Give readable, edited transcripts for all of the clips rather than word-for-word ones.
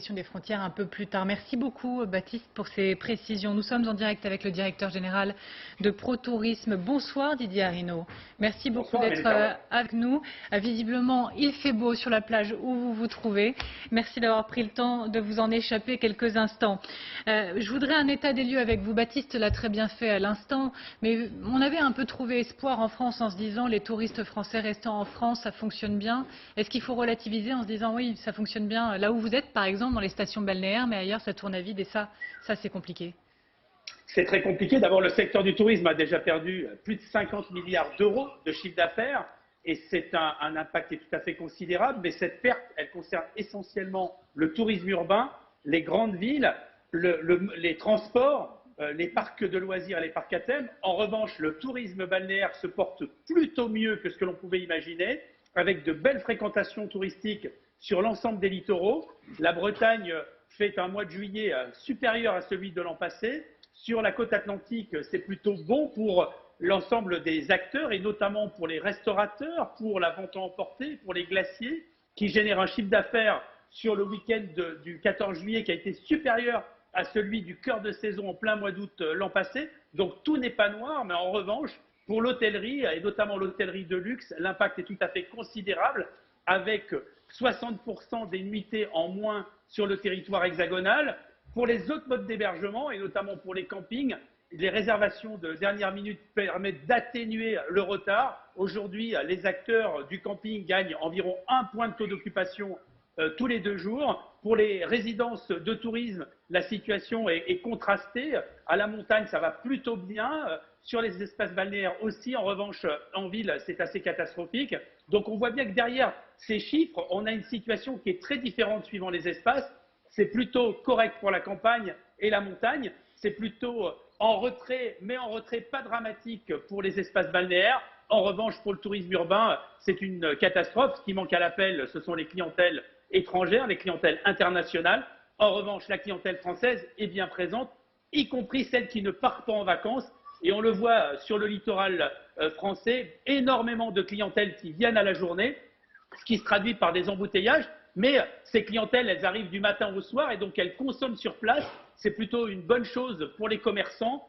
question des frontières un peu plus tard. Merci beaucoup Baptiste pour ces précisions. Nous sommes en direct avec le directeur général de ProTourisme. Bonsoir Didier Arinaud. Merci beaucoup d'être avec nous. Visiblement, il fait beau sur la plage où vous vous trouvez. Merci d'avoir pris le temps de vous en échapper quelques instants. Je voudrais un état des lieux avec vous. Baptiste l'a très bien fait à l'instant, mais on avait un peu trouvé espoir en France en se disant les touristes français restant en France, ça fonctionne bien. Est-ce qu'il faut relativiser en se disant oui, ça fonctionne bien là où vous êtes, par exemple, dans les stations balnéaires, mais ailleurs, ça tourne à vide et ça c'est compliqué. C'est très compliqué. D'abord, le secteur du tourisme a déjà perdu plus de 50 milliards d'euros de chiffre d'affaires et c'est un impact qui est tout à fait considérable. Mais cette perte, elle concerne essentiellement le tourisme urbain, les grandes villes, les transports, les parcs de loisirs et les parcs à thème. En revanche, le tourisme balnéaire se porte plutôt mieux que ce que l'on pouvait imaginer, avec de belles fréquentations touristiques sur l'ensemble des littoraux. La Bretagne fait un mois de juillet supérieur à celui de l'an passé. Sur la côte atlantique, c'est plutôt bon pour l'ensemble des acteurs et notamment pour les restaurateurs, pour la vente à emporter, pour les glaciers qui génèrent un chiffre d'affaires sur le week-end du 14 juillet qui a été supérieur à celui du cœur de saison en plein mois d'août l'an passé. Donc tout n'est pas noir, mais en revanche, pour l'hôtellerie et notamment l'hôtellerie de luxe, l'impact est tout à fait considérable avec 60% des nuitées en moins sur le territoire hexagonal. Pour les autres modes d'hébergement et notamment pour les campings, les réservations de dernière minute permettent d'atténuer le retard. Aujourd'hui, les acteurs du camping gagnent environ 1 point de taux d'occupation tous les 2 jours. Pour les résidences de tourisme, la situation est contrastée. À la montagne, ça va plutôt bien. Sur les espaces balnéaires aussi, en revanche, en ville, c'est assez catastrophique. Donc on voit bien que derrière ces chiffres, on a une situation qui est très différente suivant les espaces. C'est plutôt correct pour la campagne et la montagne. C'est plutôt en retrait, mais en retrait pas dramatique pour les espaces balnéaires. En revanche, pour le tourisme urbain, c'est une catastrophe. Ce qui manque à l'appel, ce sont les clientèles étrangères, les clientèles internationales. En revanche, la clientèle française est bien présente, y compris celles qui ne partent pas en vacances. Et on le voit sur le littoral français, énormément de clientèles qui viennent à la journée, ce qui se traduit par des embouteillages. Mais ces clientèles, elles arrivent du matin au soir et donc elles consomment sur place. C'est plutôt une bonne chose pour les commerçants,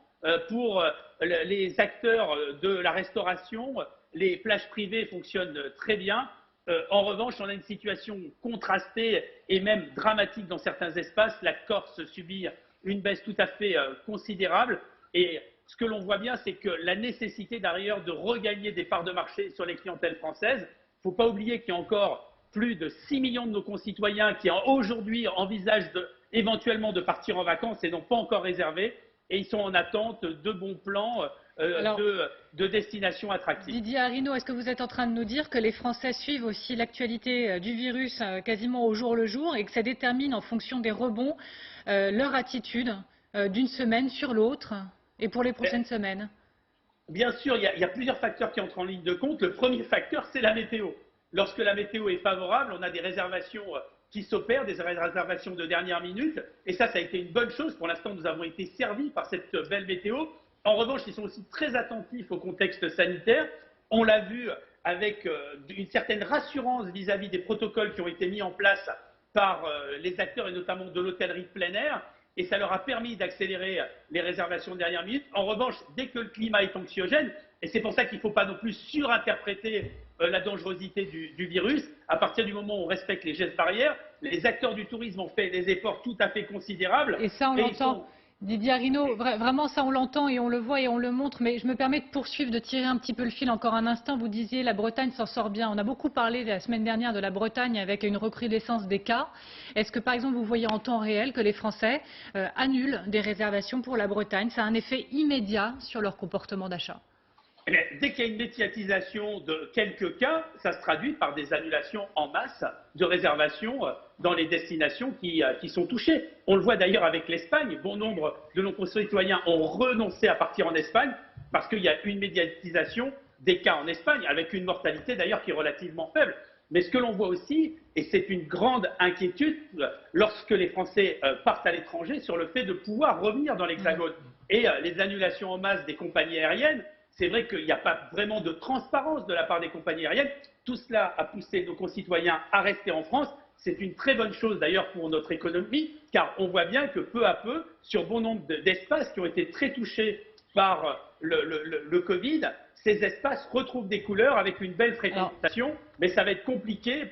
pour les acteurs de la restauration. Les plages privées fonctionnent très bien. En revanche, on a une situation contrastée et même dramatique dans certains espaces. La Corse subit une baisse tout à fait considérable. Et ce que l'on voit bien, c'est que la nécessité d'ailleurs de regagner des parts de marché sur les clientèles françaises. Il ne faut pas oublier qu'il y a encore plus de 6 millions de nos concitoyens qui aujourd'hui envisagent éventuellement de partir en vacances et n'ont pas encore réservé. Et ils sont en attente de bons plans de destinations attractives. Didier Arinaud, est-ce que vous êtes en train de nous dire que les Français suivent aussi l'actualité du virus quasiment au jour le jour et que ça détermine en fonction des rebonds leur attitude d'une semaine sur l'autre et pour les prochaines semaines? Bien sûr, il y a plusieurs facteurs qui entrent en ligne de compte. Le premier facteur, c'est la météo. Lorsque la météo est favorable, on a des réservations qui s'opèrent, des réservations de dernière minute. Et ça a été une bonne chose. Pour l'instant, nous avons été servis par cette belle météo. En revanche, ils sont aussi très attentifs au contexte sanitaire. On l'a vu avec une certaine rassurance vis-à-vis des protocoles qui ont été mis en place par les acteurs et notamment de l'hôtellerie de plein air. Et ça leur a permis d'accélérer les réservations de dernière minute. En revanche, dès que le climat est anxiogène, et c'est pour ça qu'il ne faut pas non plus surinterpréter la dangerosité du virus, à partir du moment où on respecte les gestes barrières, les acteurs du tourisme ont fait des efforts tout à fait considérables. Et ça, on l'entend. Didier Arinaud, vraiment ça on l'entend et on le voit et on le montre, mais je me permets de poursuivre, de tirer un petit peu le fil encore un instant. Vous disiez la Bretagne s'en sort bien. On a beaucoup parlé la semaine dernière de la Bretagne avec une recrudescence des cas. Est-ce que par exemple vous voyez en temps réel que les Français annulent des réservations pour la Bretagne? Ça a un effet immédiat sur leur comportement d'achat? Dès qu'il y a une médiatisation de quelques cas, ça se traduit par des annulations en masse de réservations dans les destinations qui sont touchées. On le voit d'ailleurs avec l'Espagne. Bon nombre de nos concitoyens ont renoncé à partir en Espagne parce qu'il y a une médiatisation des cas en Espagne, avec une mortalité d'ailleurs qui est relativement faible. Mais ce que l'on voit aussi, et c'est une grande inquiétude lorsque les Français partent à l'étranger, sur le fait de pouvoir revenir dans l'Hexagone. Et les annulations en masse des compagnies aériennes, c'est vrai qu'il n'y a pas vraiment de transparence de la part des compagnies aériennes. Tout cela a poussé nos concitoyens à rester en France. C'est une très bonne chose d'ailleurs pour notre économie, car on voit bien que peu à peu, sur bon nombre d'espaces qui ont été très touchés par le Covid, ces espaces retrouvent des couleurs avec une belle fréquentation, mais ça va être compliqué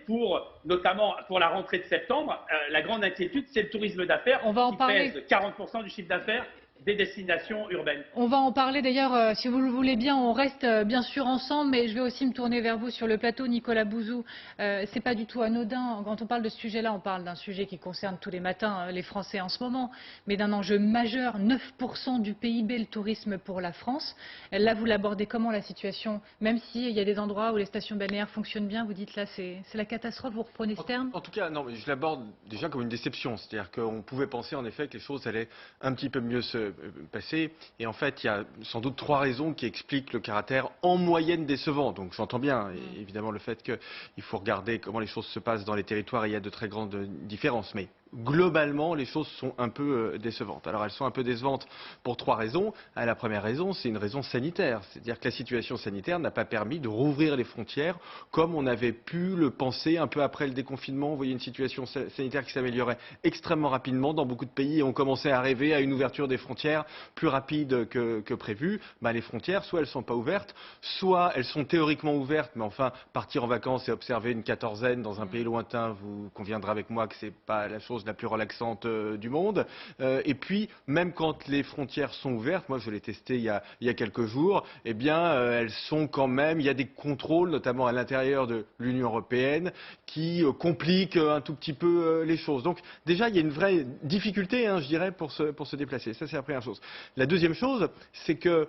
notamment pour la rentrée de septembre. La grande inquiétude, c'est le tourisme d'affaires qui pèse 40% du chiffre d'affaires des destinations urbaines. On va en parler d'ailleurs, si vous le voulez bien, on reste bien sûr ensemble, mais je vais aussi me tourner vers vous sur le plateau, Nicolas Bouzou. C'est pas du tout anodin. Quand on parle de ce sujet-là, on parle d'un sujet qui concerne tous les matins les Français en ce moment, mais d'un enjeu majeur, 9% du PIB, le tourisme pour la France. Là, vous l'abordez comment la situation? Même s'il y a des endroits où les stations balnéaires fonctionnent bien, vous dites là c'est la catastrophe, vous reprenez ce terme? En tout cas, non, mais je l'aborde déjà comme une déception. C'est-à-dire qu'on pouvait penser en effet que les choses allaient un petit peu mieux se passer. Et en fait, il y a sans doute 3 raisons qui expliquent le caractère en moyenne décevant. Donc j'entends bien, évidemment, le fait qu'il faut regarder comment les choses se passent dans les territoires et il y a de très grandes différences. Mais globalement, les choses sont un peu décevantes. Alors elles sont un peu décevantes pour 3 raisons. La première raison, c'est une raison sanitaire. C'est-à-dire que la situation sanitaire n'a pas permis de rouvrir les frontières comme on avait pu le penser un peu après le déconfinement. Vous voyez une situation sanitaire qui s'améliorait extrêmement rapidement dans beaucoup de pays et on commençait à rêver à une ouverture des frontières plus rapide que prévu. Les frontières, soit elles ne sont pas ouvertes, soit elles sont théoriquement ouvertes, mais enfin, partir en vacances et observer une quatorzaine dans un pays lointain, vous conviendrez avec moi que ce n'est pas la chose la plus relaxante du monde. Et puis, même quand les frontières sont ouvertes, moi je l'ai testé il y a quelques jours, eh bien, elles sont quand même, il y a des contrôles, notamment à l'intérieur de l'Union européenne, qui compliquent un tout petit peu les choses. Donc, déjà, il y a une vraie difficulté, je dirais, pour se déplacer. Ça, c'est la première chose. La deuxième chose, c'est que,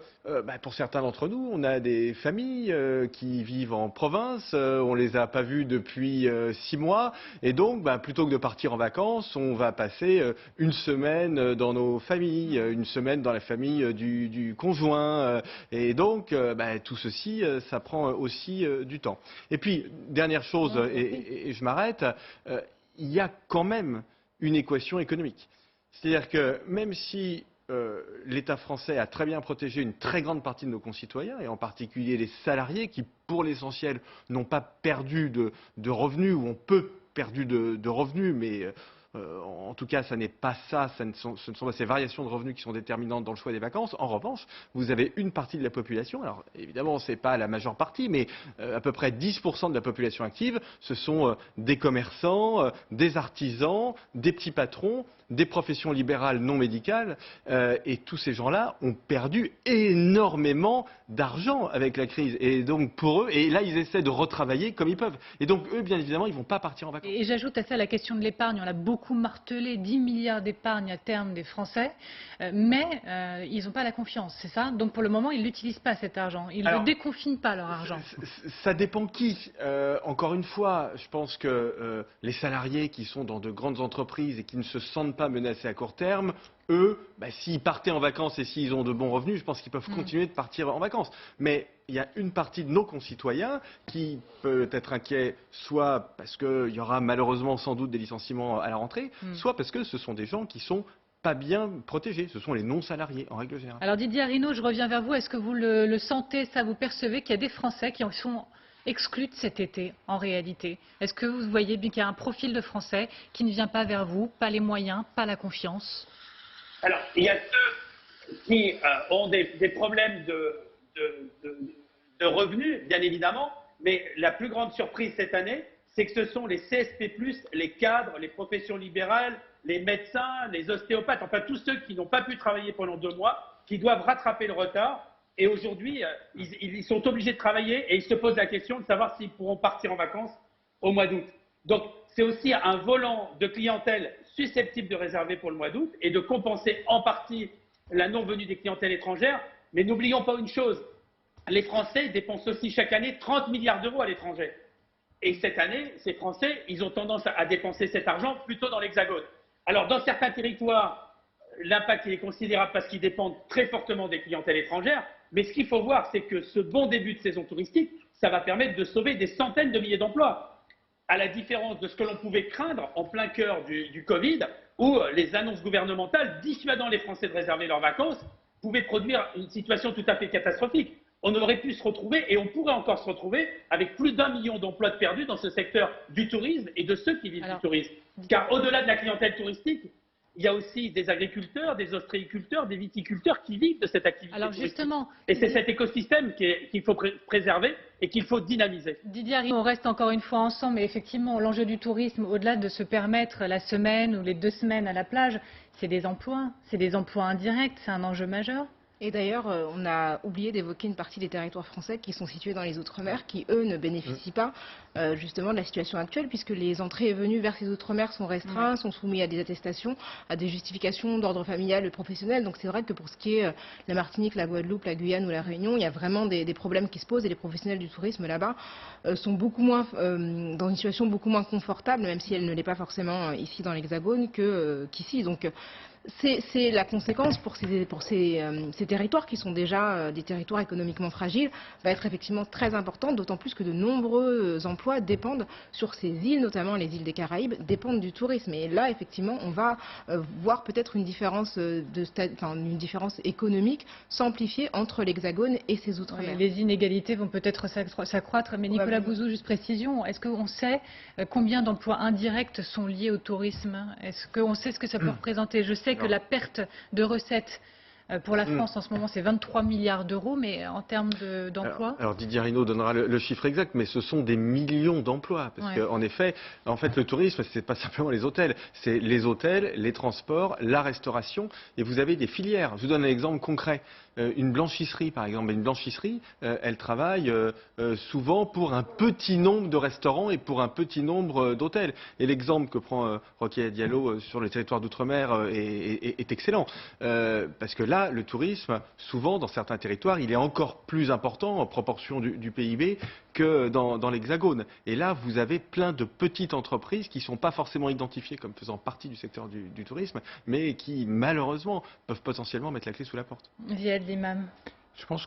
pour certains d'entre nous, on a des familles qui vivent en province, on les a pas vues depuis 6 mois, et donc, plutôt que de partir en vacances, on va passer une semaine dans nos familles, une semaine dans la famille du conjoint, et donc, tout ceci, ça prend aussi du temps. Et puis, dernière chose, et je m'arrête, il y a quand même une équation économique. C'est-à-dire que même si l'État français a très bien protégé une très grande partie de nos concitoyens, et en particulier les salariés qui, pour l'essentiel, n'ont pas perdu de revenus, ou ont peu perdu de revenus, mais en tout cas, ça n'est pas ça, ce ne sont pas ces variations de revenus qui sont déterminantes dans le choix des vacances. En revanche, vous avez une partie de la population, alors évidemment, ce n'est pas la majeure partie, mais à peu près 10% de la population active, ce sont des commerçants, des artisans, des petits patrons, des professions libérales non médicales, et tous ces gens-là ont perdu énormément d'argent avec la crise. Et donc pour eux, et là ils essaient de retravailler comme ils peuvent. Et donc eux, bien évidemment, ils ne vont pas partir en vacances. Et j'ajoute à ça la question de l'épargne. On a beaucoup martelé 10 milliards d'épargne à terme des Français, mais ils n'ont pas la confiance, c'est ça? Donc pour le moment, ils n'utilisent pas cet argent. Ils ne déconfinent pas leur argent. Ça dépend qui. Encore une fois, je pense que les salariés qui sont dans de grandes entreprises et qui ne se sentent pas menacés à court terme, eux, s'ils partaient en vacances et s'ils ont de bons revenus, je pense qu'ils peuvent continuer de partir en vacances. Mais il y a une partie de nos concitoyens qui peut être inquiet, soit parce qu'il y aura malheureusement sans doute des licenciements à la rentrée, soit parce que ce sont des gens qui sont pas bien protégés. Ce sont les non-salariés, en règle générale. Alors Didier Arinault, je reviens vers vous. Est-ce que vous le sentez, ça, vous percevez qu'il y a des Français qui en sont exclus de cet été, en réalité? Est-ce que vous voyez bien qu'il y a un profil de Français qui ne vient pas vers vous, pas les moyens, pas la confiance? Alors, il y a ceux qui ont des problèmes de revenus, bien évidemment, mais la plus grande surprise cette année, c'est que ce sont les CSP+, les cadres, les professions libérales, les médecins, les ostéopathes, enfin tous ceux qui n'ont pas pu travailler pendant 2 mois, qui doivent rattraper le retard. Et aujourd'hui, ils sont obligés de travailler et ils se posent la question de savoir s'ils pourront partir en vacances au mois d'août. Donc, c'est aussi un volant de clientèle susceptible de réserver pour le mois d'août et de compenser en partie la non-venue des clientèles étrangères. Mais n'oublions pas une chose, les Français dépensent aussi chaque année 30 milliards d'euros à l'étranger. Et cette année, ces Français, ils ont tendance à dépenser cet argent plutôt dans l'Hexagone. Alors, dans certains territoires, l'impact est considérable parce qu'ils dépendent très fortement des clientèles étrangères. Mais ce qu'il faut voir, c'est que ce bon début de saison touristique, ça va permettre de sauver des centaines de milliers d'emplois. À la différence de ce que l'on pouvait craindre en plein cœur du Covid, où les annonces gouvernementales dissuadant les Français de réserver leurs vacances pouvaient produire une situation tout à fait catastrophique. on aurait pu se retrouver, et on pourrait encore se retrouver, avec plus d'1 million d'emplois perdus dans ce secteur du tourisme et de ceux qui vivent du tourisme. Car au-delà de la clientèle touristique, il y a aussi des agriculteurs, des ostréiculteurs, des viticulteurs qui vivent de cette activité touristique. Et c'est cet écosystème qu'il faut préserver et qu'il faut dynamiser. Didier Arinaud, on reste encore une fois ensemble, mais effectivement, l'enjeu du tourisme, au-delà de se permettre la semaine ou les 2 semaines à la plage, c'est des emplois indirects, c'est un enjeu majeur. Et d'ailleurs, on a oublié d'évoquer une partie des territoires français qui sont situés dans les Outre-mer, qui, eux, ne bénéficient pas justement de la situation actuelle, puisque les entrées et venues vers ces Outre-mer sont restreintes, sont soumis à des attestations, à des justifications d'ordre familial et professionnel. Donc c'est vrai que pour ce qui est la Martinique, la Guadeloupe, la Guyane ou la Réunion, il y a vraiment des problèmes qui se posent, et les professionnels du tourisme là-bas sont beaucoup moins, dans une situation beaucoup moins confortable, même si elle ne l'est pas forcément ici dans l'Hexagone, qu'ici. Donc c'est la conséquence pour ces territoires qui sont déjà des territoires économiquement fragiles, va être effectivement très importante, d'autant plus que de nombreux emplois dépendent sur ces îles, notamment les îles des Caraïbes, dépendent du tourisme. Et là, effectivement, on va voir peut-être une différence économique s'amplifier entre l'Hexagone et ses Outre-mer. Les inégalités vont peut-être s'accroître. Mais Nicolas Bouzou, juste précision, est-ce qu'on sait combien d'emplois indirects sont liés au tourisme? Est-ce qu'on sait ce que ça peut représenter? Je sais que la perte de recettes pour la France en ce moment, c'est 23 milliards d'euros, mais en termes d'emplois alors Didier Arinaud donnera le chiffre exact, mais ce sont des millions d'emplois. Parce qu'en effet, le tourisme, ce n'est pas simplement les hôtels, c'est les hôtels, les transports, la restauration, et vous avez des filières. Je vous donne un exemple concret. Une blanchisserie, par exemple. Une blanchisserie, elle travaille souvent pour un petit nombre de restaurants et pour un petit nombre d'hôtels. Et l'exemple que prend Rokhaya Diallo sur le territoire d'outre-mer est excellent. Parce que là, le tourisme, souvent, dans certains territoires, il est encore plus important en proportion du PIB que dans l'Hexagone. Et là, vous avez plein de petites entreprises qui ne sont pas forcément identifiées comme faisant partie du secteur du tourisme, mais qui, malheureusement, peuvent potentiellement mettre la clé sous la porte. Je pense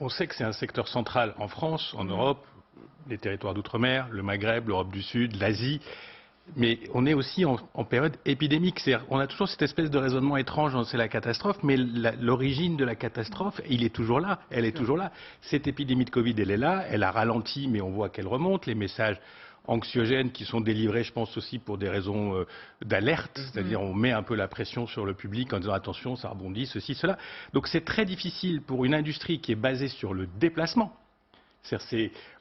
on sait que c'est un secteur central en France, en Europe, les territoires d'outre-mer, le Maghreb, l'Europe du Sud, l'Asie. Mais on est aussi en période épidémique. On a toujours cette espèce de raisonnement étrange, c'est la catastrophe, mais l'origine de la catastrophe, elle est toujours là. Cette épidémie de Covid, elle est là, elle a ralenti, mais on voit qu'elle remonte. Les messages anxiogènes qui sont délivrés, je pense aussi pour des raisons d'alerte, c'est-à-dire on met un peu la pression sur le public en disant attention, ça rebondit, ceci, cela. Donc c'est très difficile pour une industrie qui est basée sur le déplacement.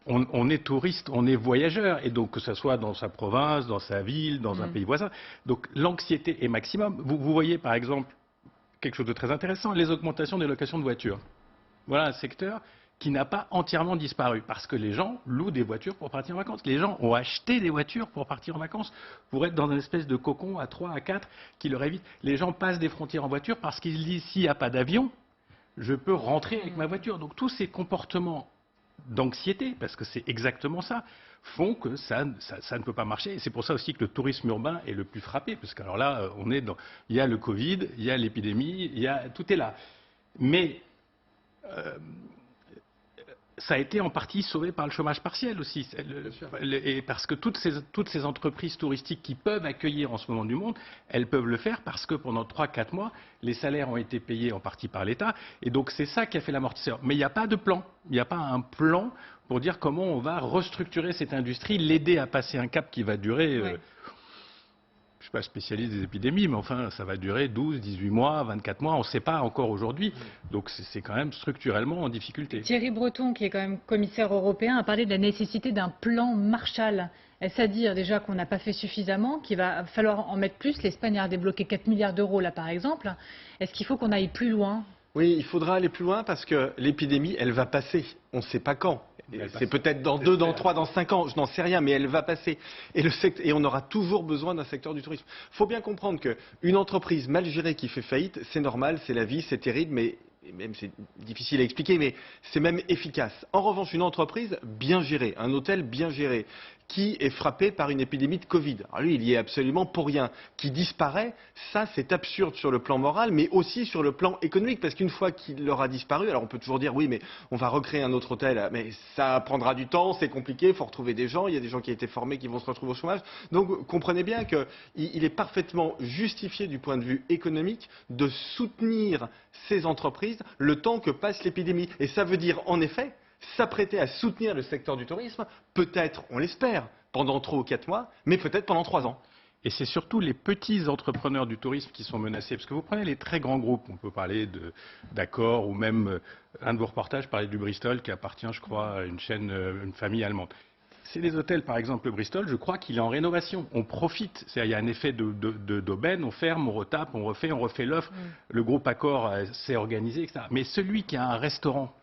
On est touriste, on est voyageur, et donc que ce soit dans sa province, dans sa ville, dans un pays voisin. Donc l'anxiété est maximum. Vous voyez par exemple quelque chose de très intéressant, les augmentations des locations de voitures. Voilà un secteur qui n'a pas entièrement disparu, parce que les gens louent des voitures pour partir en vacances. Les gens ont acheté des voitures pour partir en vacances, pour être dans une espèce de cocon à 3, à 4, qui leur évite. Les gens passent des frontières en voiture parce qu'ils se disent, s'il n'y a pas d'avion, je peux rentrer avec ma voiture. Donc tous ces comportements d'anxiété, parce que c'est exactement ça, font que ça ne peut pas marcher. Et c'est pour ça aussi que le tourisme urbain est le plus frappé, parce qu'alors là, il y a le Covid, il y a l'épidémie, tout est là. Mais ça a été en partie sauvé par le chômage partiel aussi. Et parce que toutes ces entreprises touristiques qui peuvent accueillir en ce moment du monde, elles peuvent le faire parce que pendant 3-4 mois, les salaires ont été payés en partie par l'État. Et donc c'est ça qui a fait l'amortisseur. Mais il n'y a pas de plan. Il n'y a pas un plan pour dire comment on va restructurer cette industrie, l'aider à passer un cap qui va durer... Je ne suis pas spécialiste des épidémies, mais enfin, ça va durer 12, 18 mois, 24 mois, on ne sait pas encore aujourd'hui. Donc c'est quand même structurellement en difficulté. Thierry Breton, qui est quand même commissaire européen, a parlé de la nécessité d'un plan Marshall. Est-ce à dire déjà qu'on n'a pas fait suffisamment, qu'il va falloir en mettre plus? L'Espagne a débloqué 4 milliards d'euros là par exemple. Est-ce qu'il faut qu'on aille plus loin? Oui, il faudra aller plus loin parce que l'épidémie, elle va passer. On ne sait pas quand. C'est peut-être dans 2, dans 3, dans 5 ans, je n'en sais rien, mais elle va passer. Et on aura toujours besoin d'un secteur du tourisme. Il faut bien comprendre qu'une entreprise mal gérée qui fait faillite, c'est normal, c'est la vie, c'est terrible, mais même c'est difficile à expliquer, mais c'est même efficace. En revanche, une entreprise bien gérée, un hôtel bien géré, qui est frappé par une épidémie de Covid. Alors lui, il y est absolument pour rien. Qui disparaît, ça c'est absurde sur le plan moral, mais aussi sur le plan économique, parce qu'une fois qu'il aura disparu, alors on peut toujours dire oui, mais on va recréer un autre hôtel, mais ça prendra du temps, c'est compliqué, il faut retrouver des gens, il y a des gens qui ont été formés qui vont se retrouver au chômage. Donc comprenez bien qu'il est parfaitement justifié du point de vue économique de soutenir ces entreprises le temps que passe l'épidémie. Et ça veut dire en effet s'apprêter à soutenir le secteur du tourisme, peut-être, on l'espère, pendant 3 ou 4 mois, mais peut-être pendant 3 ans. Et c'est surtout les petits entrepreneurs du tourisme qui sont menacés. Parce que vous prenez les très grands groupes, on peut parler d'Accor ou même un de vos reportages parlait du Bristol qui appartient, je crois, à une chaîne, une famille allemande. C'est les hôtels, par exemple, le Bristol, je crois qu'il est en rénovation. On profite, il y a un effet d'aubaine, on ferme, on retape, on refait l'offre. Le groupe Accor s'est organisé, etc. Mais celui qui a un restaurant,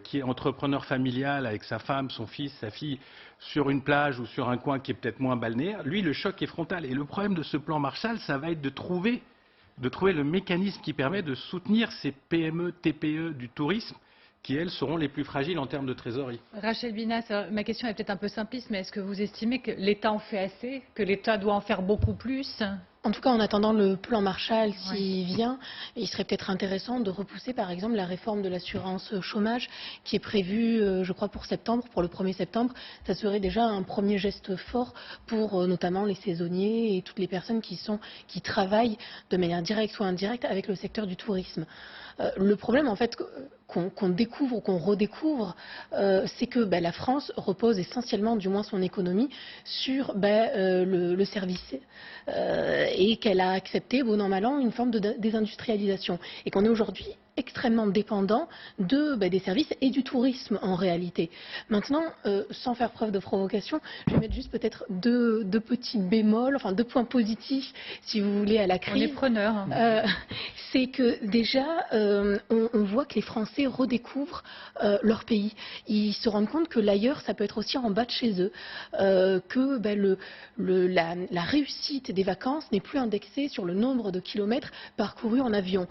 qui est entrepreneur familial avec sa femme, son fils, sa fille, sur une plage ou sur un coin qui est peut-être moins balnéaire, lui, le choc est frontal. Et le problème de ce plan Marshall, ça va être de trouver le mécanisme qui permet de soutenir ces PME, TPE du tourisme, qui, elles, seront les plus fragiles en termes de trésorerie. Rachel Binas, ma question est peut-être un peu simpliste, mais est-ce que vous estimez que l'État en fait assez, que l'État doit en faire beaucoup plus ? En tout cas, en attendant le plan Marshall, s'il vient, il serait peut-être intéressant de repousser, par exemple, la réforme de l'assurance chômage qui est prévue, je crois, pour septembre, pour le 1er septembre. Ça serait déjà un premier geste fort pour notamment les saisonniers et toutes les personnes qui travaillent de manière directe ou indirecte avec le secteur du tourisme. Le problème, en fait, qu'on découvre ou qu'on redécouvre, c'est que la France repose essentiellement, du moins son économie, sur le service et qu'elle a accepté, bon an mal an, une forme de désindustrialisation et qu'on est aujourd'hui extrêmement dépendant des services et du tourisme en réalité. Maintenant, sans faire preuve de provocation, je vais mettre juste peut-être deux petits bémols, enfin 2 points positifs, si vous voulez, à la crise. On est preneurs. C'est que déjà, on voit que les Français redécouvrent leur pays. Ils se rendent compte que l'ailleurs, ça peut être aussi en bas de chez eux, que la réussite des vacances n'est plus indexée sur le nombre de kilomètres parcourus en avion.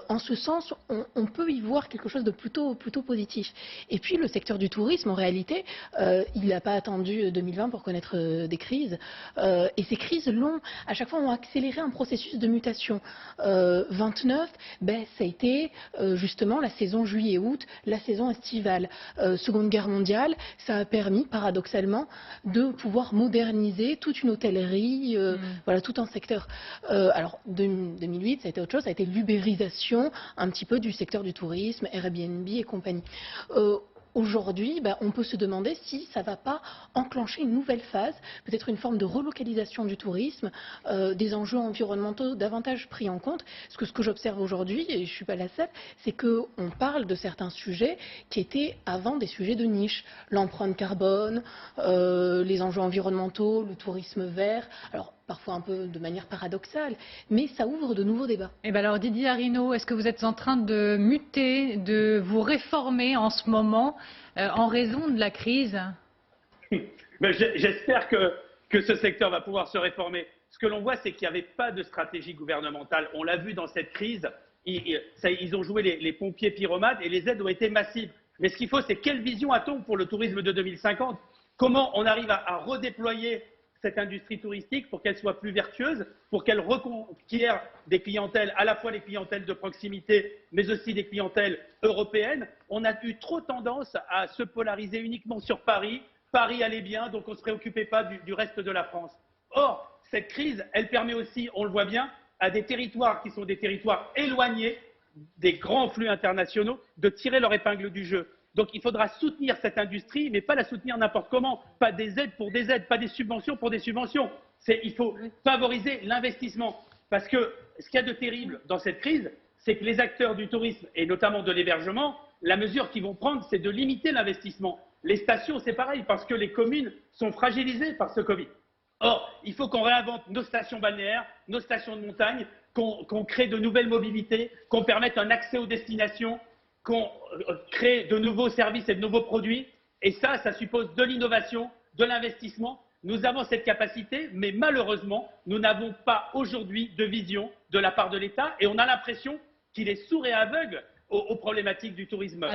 En ce sens, on peut y voir quelque chose de plutôt positif. Et puis le secteur du tourisme, en réalité, il n'a pas attendu 2020 pour connaître des crises. Et ces crises à chaque fois, ont accéléré un processus de mutation. 29, ça a été justement la saison juillet-août, la saison estivale. Seconde Guerre mondiale, ça a permis, paradoxalement, de pouvoir moderniser toute une hôtellerie, voilà, tout un secteur. Alors, 2008, ça a été autre chose, ça a été l'ubérisation un petit peu du secteur du tourisme, Airbnb et compagnie. Aujourd'hui, on peut se demander si ça ne va pas enclencher une nouvelle phase, peut-être une forme de relocalisation du tourisme, des enjeux environnementaux davantage pris en compte. Parce que ce que j'observe aujourd'hui, et je ne suis pas la seule, c'est qu'on parle de certains sujets qui étaient avant des sujets de niche. L'empreinte carbone, les enjeux environnementaux, le tourisme vert. Alors, parfois un peu de manière paradoxale, mais ça ouvre de nouveaux débats. Et alors Didier Arinault, est-ce que vous êtes en train de muter, de vous réformer en ce moment en raison de la crise ? J'espère que ce secteur va pouvoir se réformer. Ce que l'on voit, c'est qu'il n'y avait pas de stratégie gouvernementale. On l'a vu dans cette crise, ils ont joué les pompiers pyromanes et les aides ont été massives. Mais ce qu'il faut, c'est quelle vision a-t-on pour le tourisme de 2050 ? Comment on arrive à redéployer cette industrie touristique pour qu'elle soit plus vertueuse, pour qu'elle reconquiert des clientèles, à la fois les clientèles de proximité, mais aussi des clientèles européennes. On a eu trop tendance à se polariser uniquement sur Paris. Paris allait bien, donc on ne se préoccupait pas du reste de la France. Or, cette crise, elle permet aussi, on le voit bien, à des territoires qui sont des territoires éloignés des grands flux internationaux, de tirer leur épingle du jeu. Donc il faudra soutenir cette industrie, mais pas la soutenir n'importe comment, pas des aides pour des aides, pas des subventions pour des subventions. Il faut favoriser l'investissement. Parce que ce qu'il y a de terrible dans cette crise, c'est que les acteurs du tourisme, et notamment de l'hébergement, la mesure qu'ils vont prendre, c'est de limiter l'investissement. Les stations, c'est pareil, parce que les communes sont fragilisées par ce Covid. Or, il faut qu'on réinvente nos stations balnéaires, nos stations de montagne, qu'on crée de nouvelles mobilités, qu'on permette un accès aux destinations, qu'on crée de nouveaux services et de nouveaux produits. Et ça suppose de l'innovation, de l'investissement. Nous avons cette capacité, mais malheureusement, nous n'avons pas aujourd'hui de vision de la part de l'État. Et on a l'impression qu'il est sourd et aveugle aux problématiques du tourisme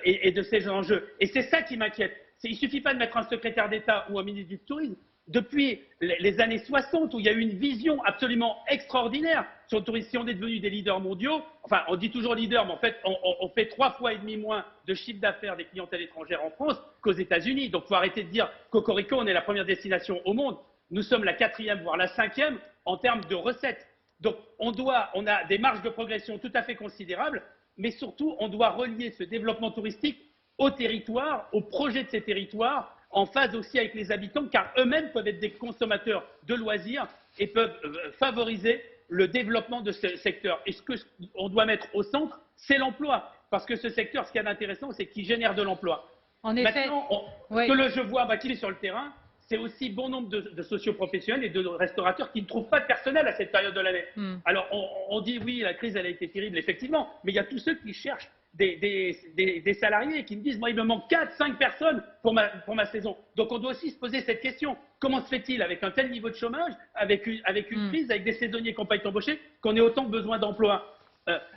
et de ces enjeux. Et c'est ça qui m'inquiète. Il ne suffit pas de mettre un secrétaire d'État ou un ministre du Tourisme. Depuis les années 60, où il y a eu une vision absolument extraordinaire sur le tourisme, si on est devenu des leaders mondiaux, enfin on dit toujours leader, mais en fait on fait 3,5 fois moins de chiffre d'affaires des clientèles étrangères en France qu'aux États-Unis. Donc il faut arrêter de dire Cocorico, on est la première destination au monde. Nous sommes la 4e, voire la 5e en termes de recettes. Donc on a des marges de progression tout à fait considérables, mais surtout on doit relier ce développement touristique au territoire, au projet de ces territoires, en phase aussi avec les habitants, car eux-mêmes peuvent être des consommateurs de loisirs et peuvent favoriser le développement de ce secteur. Et ce qu'on doit mettre au centre, c'est l'emploi. Parce que ce secteur, ce qu'il y a d'intéressant, c'est qu'il génère de l'emploi. En effet, maintenant, ce que je vois qu'il est sur le terrain, c'est aussi bon nombre de socioprofessionnels et de restaurateurs qui ne trouvent pas de personnel à cette période de l'année. Alors, on dit oui, la crise, elle a été terrible, effectivement, mais il y a tous ceux qui cherchent des salariés qui me disent, moi, il me manque 4-5 personnes pour ma saison. Donc, on doit aussi se poser cette question. Comment se fait-il, avec un tel niveau de chômage, avec une crise, avec des saisonniers qui n'ont pas été embauchés, qu'on ait autant besoin d'emplois?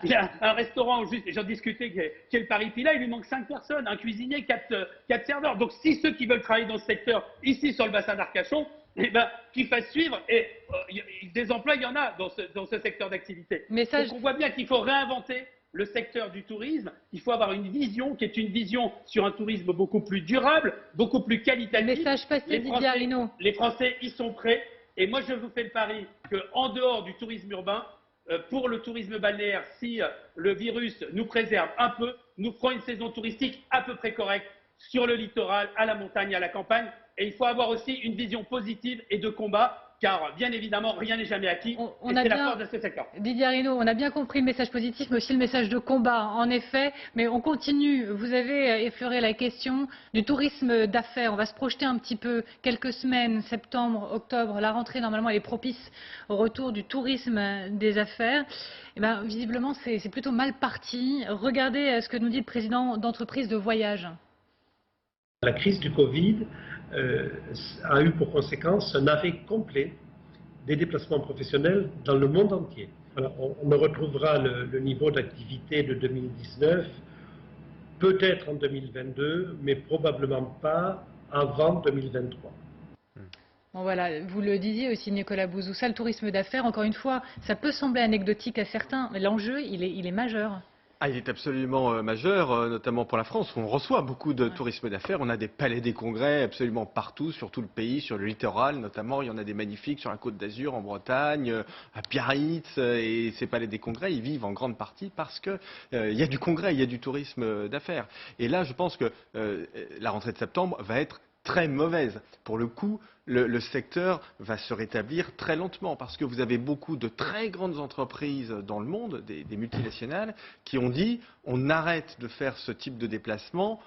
Il y a un restaurant, j'en discutais, qui est le Paris Pila, il lui manque 5 personnes, un cuisinier, 4 serveurs. Donc, si ceux qui veulent travailler dans ce secteur, ici sur le bassin d'Arcachon, eh ben, qu'ils fassent suivre. Et des emplois, il y en a dans ce secteur d'activité. Donc, on voit bien qu'il faut réinventer le secteur du tourisme. Il faut avoir une vision qui est une vision sur un tourisme beaucoup plus durable, beaucoup plus qualitatif. Message passé, Didier Arrino. Les Français y sont prêts. Et moi, je vous fais le pari qu'en dehors du tourisme urbain, pour le tourisme balnéaire, si le virus nous préserve un peu, nous ferons une saison touristique à peu près correcte sur le littoral, à la montagne, à la campagne. Et il faut avoir aussi une vision positive et de combat, car bien évidemment, rien n'est jamais acquis. Et c'est la force de ce secteur. Didier Arrino, on a bien compris le message positif, mais aussi le message de combat, en effet. Mais on continue. Vous avez effleuré la question du tourisme d'affaires. On va se projeter un petit peu, quelques semaines, septembre, octobre. La rentrée, normalement, elle est propice au retour du tourisme des affaires. Et ben, visiblement, c'est plutôt mal parti. Regardez ce que nous dit le président d'entreprise de voyage. La crise du Covid a eu pour conséquence un arrêt complet des déplacements professionnels dans le monde entier. Alors, on retrouvera le niveau d'activité de 2019, peut-être en 2022, mais probablement pas avant 2023. Bon, voilà, vous le disiez aussi, Nicolas Bouzoussa, le tourisme d'affaires, encore une fois, ça peut sembler anecdotique à certains, mais l'enjeu, il est majeur. Ah, il est absolument majeur, notamment pour la France. On reçoit beaucoup de tourisme d'affaires. On a des palais des congrès absolument partout, sur tout le pays, sur le littoral notamment. Il y en a des magnifiques sur la Côte d'Azur, en Bretagne, à Biarritz. Et ces palais des congrès, ils vivent en grande partie parce que il y a du congrès, il y a du tourisme d'affaires. Et là, je pense que la rentrée de septembre va être très mauvaise. Pour le coup, le secteur va se rétablir très lentement parce que vous avez beaucoup de très grandes entreprises dans le monde, des multinationales, qui ont dit on arrête de faire ce type de déplacement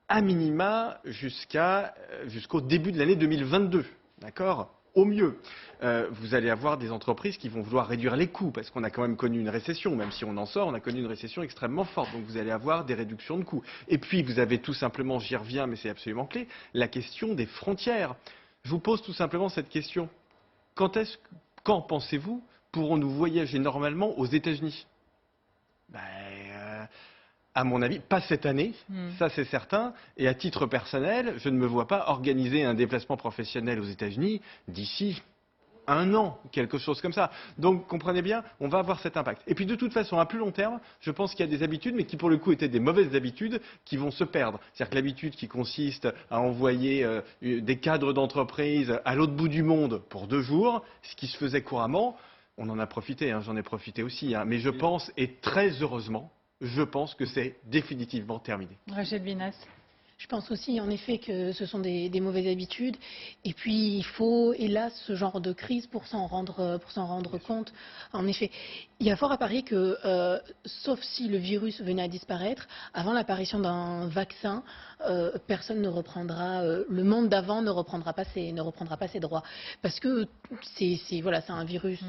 à minima jusqu'au début de l'année 2022. D'accord ? Au mieux, vous allez avoir des entreprises qui vont vouloir réduire les coûts parce qu'on a quand même connu une récession, même si on en sort, on a connu une récession extrêmement forte. Donc vous allez avoir des réductions de coûts. Et puis vous avez tout simplement, j'y reviens, mais c'est absolument clé, la question des frontières. Je vous pose tout simplement cette question. Quand pensez-vous pourrons-nous voyager normalement aux États-Unis ? À mon avis, pas cette année, ça c'est certain. Et à titre personnel, je ne me vois pas organiser un déplacement professionnel aux États-Unis d'ici 1 an, quelque chose comme ça. Donc, comprenez bien, on va avoir cet impact. Et puis, de toute façon, à plus long terme, je pense qu'il y a des habitudes, mais qui pour le coup étaient des mauvaises habitudes, qui vont se perdre. C'est-à-dire que l'habitude qui consiste à envoyer des cadres d'entreprise à l'autre bout du monde pour 2 jours, ce qui se faisait couramment, on en a profité, j'en ai profité aussi. Mais je pense, et très heureusement, je pense que c'est définitivement terminé. Rachel Binas. Je pense aussi, en effet, que ce sont des mauvaises habitudes. Et puis, il faut, hélas, ce genre de crise pour s'en rendre compte. En effet, il y a fort à parier que, sauf si le virus venait à disparaître, avant l'apparition d'un vaccin, personne ne reprendra, le monde d'avant ne reprendra pas ses droits. Parce que c'est un virus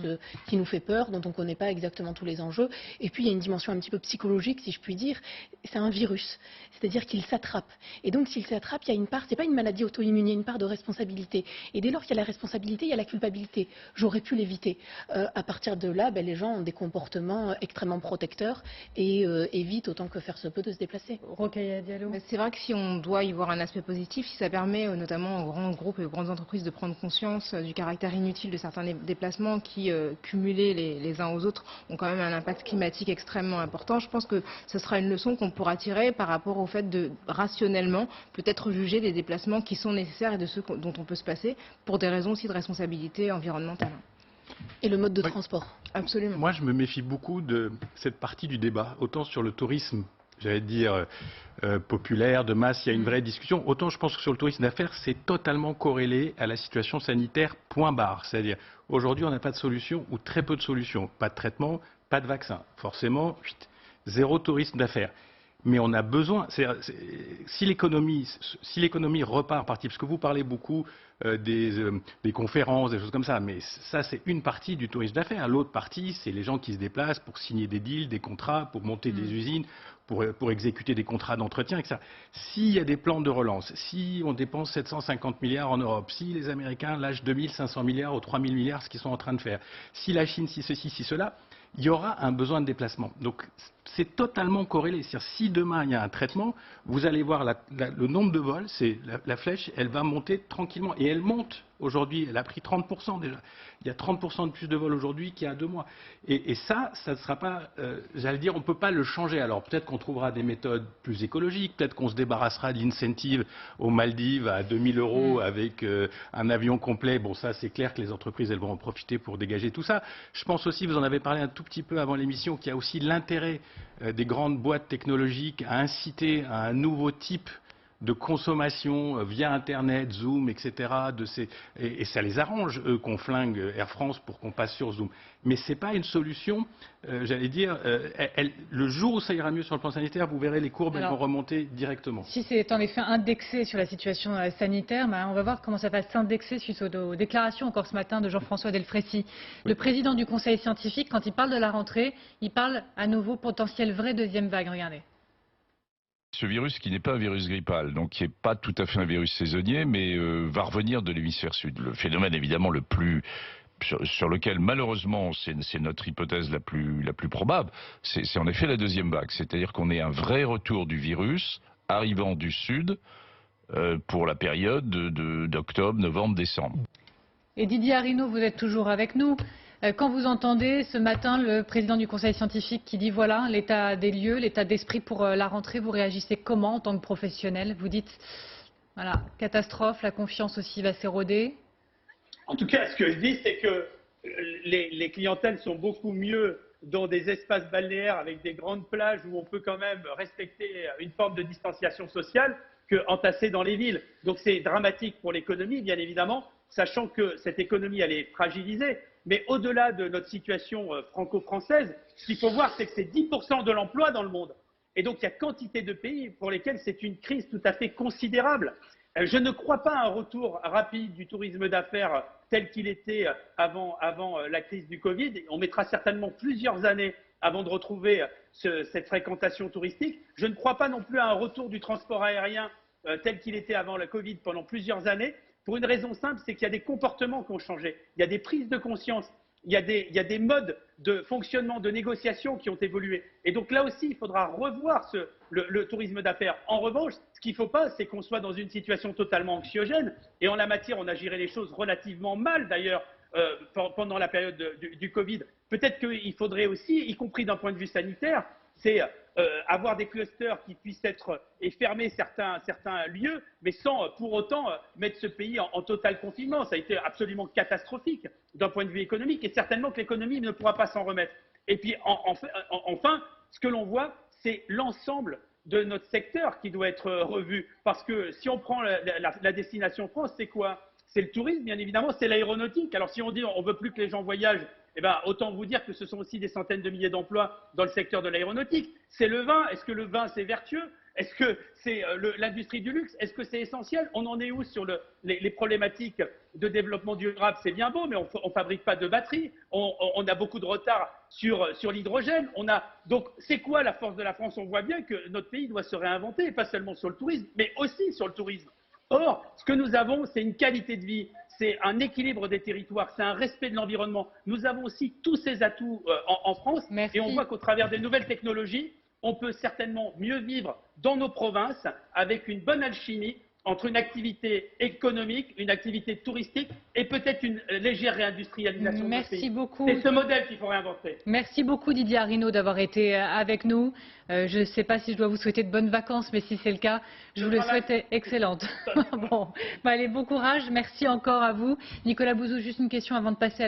qui nous fait peur, dont on ne connaît pas exactement tous les enjeux. Et puis, il y a une dimension un petit peu psychologique, si je puis dire. C'est un virus. C'est-à-dire qu'il s'attrape. Et donc, s'il s'attrape, il y a une part, c'est pas une maladie auto-immune, il y a une part de responsabilité. Et dès lors qu'il y a la responsabilité, il y a la culpabilité. J'aurais pu l'éviter. À partir de là, les gens ont des comportements extrêmement protecteurs et évitent autant que faire se peut de se déplacer. Rokhaya Diallo. C'est vrai que si on doit y voir un aspect positif, si ça permet notamment aux grands groupes et aux grandes entreprises de prendre conscience du caractère inutile de certains déplacements qui, cumulés les uns aux autres, ont quand même un impact climatique extrêmement important, je pense que ce sera une leçon qu'on pourra tirer par rapport au fait de rationnellement peut-être juger des déplacements qui sont nécessaires et de ceux dont on peut se passer pour des raisons aussi de responsabilité environnementale. Et le mode de transport. Absolument. Moi, je me méfie beaucoup de cette partie du débat, autant sur le tourisme, j'allais dire populaire, de masse, il y a une vraie discussion. Autant je pense que sur le tourisme d'affaires, c'est totalement corrélé à la situation sanitaire, point barre. C'est-à-dire, aujourd'hui, on n'a pas de solution ou très peu de solutions. Pas de traitement, pas de vaccin. Forcément, zéro tourisme d'affaires. Mais on a besoin, si l'économie repart partie, parce que vous parlez beaucoup des conférences, des choses comme ça, mais ça c'est une partie du tourisme d'affaires. L'autre partie, c'est les gens qui se déplacent pour signer des deals, des contrats, pour monter des usines, pour exécuter des contrats d'entretien, etc. S'il y a des plans de relance, si on dépense 750 milliards en Europe, si les Américains lâchent 2500 milliards ou 3000 milliards, ce qu'ils sont en train de faire, si la Chine, si ceci, si cela, il y aura un besoin de déplacement. Donc c'est totalement corrélé. C'est-à-dire, si demain il y a un traitement, vous allez voir le nombre de vols, la flèche, elle va monter tranquillement. Et elle monte aujourd'hui, elle a pris 30% déjà. Il y a 30% de plus de vols aujourd'hui qu'il y a 2 mois. Et ça ne sera pas, j'allais dire, on ne peut pas le changer. Alors peut-être qu'on trouvera des méthodes plus écologiques, peut-être qu'on se débarrassera de l'incentive aux Maldives à 2000 € avec un avion complet. Bon, ça c'est clair que les entreprises, elles vont en profiter pour dégager tout ça. Je pense aussi, vous en avez parlé un tout petit peu avant l'émission, qu'il y a aussi l'intérêt des grandes boîtes technologiques à inciter à un nouveau type de consommation via Internet, Zoom, etc. Et ça les arrange, eux, qu'on flingue Air France pour qu'on passe sur Zoom. Mais ce n'est pas une solution, j'allais dire, le jour où ça ira mieux sur le plan sanitaire, vous verrez les courbes, elles vont remonter directement. Si c'est en effet indexé sur la situation sanitaire, on va voir comment ça va s'indexer suite aux déclarations encore ce matin de Jean-François Delfraissy. Le président du Conseil scientifique, quand il parle de la rentrée, il parle à nouveau potentielle vraie deuxième vague. Regardez. Ce virus qui n'est pas un virus grippal, donc qui n'est pas tout à fait un virus saisonnier, mais va revenir de l'hémisphère sud. Le phénomène évidemment le plus sur lequel malheureusement c'est notre hypothèse la plus probable, c'est en effet la deuxième vague. C'est-à-dire qu'on ait un vrai retour du virus arrivant du sud pour la période d'octobre, novembre, décembre. Et Didier Arrino, vous êtes toujours avec nous. Quand vous entendez ce matin le président du Conseil scientifique qui dit voilà l'état des lieux, l'état d'esprit pour la rentrée, vous réagissez comment en tant que professionnel? Vous dites voilà, catastrophe, la confiance aussi va s'éroder? En tout cas, ce que je dis, c'est que les clientèles sont beaucoup mieux dans des espaces balnéaires avec des grandes plages où on peut quand même respecter une forme de distanciation sociale qu'entassés dans les villes. Donc c'est dramatique pour l'économie, bien évidemment, sachant que cette économie, elle est fragilisée. Mais au-delà de notre situation franco-française, ce qu'il faut voir, c'est que c'est 10% de l'emploi dans le monde. Et donc, il y a quantité de pays pour lesquels c'est une crise tout à fait considérable. Je ne crois pas à un retour rapide du tourisme d'affaires tel qu'il était avant la crise du Covid. On mettra certainement plusieurs années avant de retrouver cette fréquentation touristique. Je ne crois pas non plus à un retour du transport aérien tel qu'il était avant la Covid pendant plusieurs années. Pour une raison simple, c'est qu'il y a des comportements qui ont changé. Il y a des prises de conscience. Il y a des modes de fonctionnement, de négociation qui ont évolué. Et donc là aussi, il faudra revoir le tourisme d'affaires. En revanche, ce qu'il ne faut pas, c'est qu'on soit dans une situation totalement anxiogène. Et en la matière, on a géré les choses relativement mal d'ailleurs pendant la période du Covid. Peut-être qu'il faudrait aussi, y compris d'un point de vue sanitaire, c'est avoir des clusters qui puissent être et fermer certains lieux, mais sans pour autant mettre ce pays en total confinement. Ça a été absolument catastrophique d'un point de vue économique et certainement que l'économie ne pourra pas s'en remettre. Et puis enfin, ce que l'on voit, c'est l'ensemble de notre secteur qui doit être revu. Parce que si on prend la destination France, c'est quoi? C'est le tourisme, bien évidemment, c'est l'aéronautique. Alors si on dit on ne veut plus que les gens voyagent, eh bien, autant vous dire que ce sont aussi des centaines de milliers d'emplois dans le secteur de l'aéronautique. C'est le vin. Est-ce que le vin, c'est vertueux? Est-ce que c'est l'industrie du luxe? Est-ce que c'est essentiel? On en est où sur les problématiques de développement durable? C'est bien beau, mais on ne fabrique pas de batteries. On a beaucoup de retard sur l'hydrogène. Donc, c'est quoi la force de la France? On voit bien que notre pays doit se réinventer, et pas seulement sur le tourisme, mais aussi sur le tourisme. Or, ce que nous avons, c'est une qualité de vie, c'est un équilibre des territoires, c'est un respect de l'environnement. Nous avons aussi tous ces atouts en France. Merci. Et on voit qu'au travers des nouvelles technologies, on peut certainement mieux vivre dans nos provinces avec une bonne alchimie entre une activité économique, une activité touristique et peut-être une légère réindustrialisation de notre pays. Merci beaucoup. C'est ce modèle qu'il faut réinventer. Merci beaucoup Didier Arrino d'avoir été avec nous. Je ne sais pas si je dois vous souhaiter de bonnes vacances, mais si c'est le cas, je vous le souhaite excellentes. Bon, allez, bon courage. Merci encore à vous. Nicolas Bouzou, juste une question avant de passer à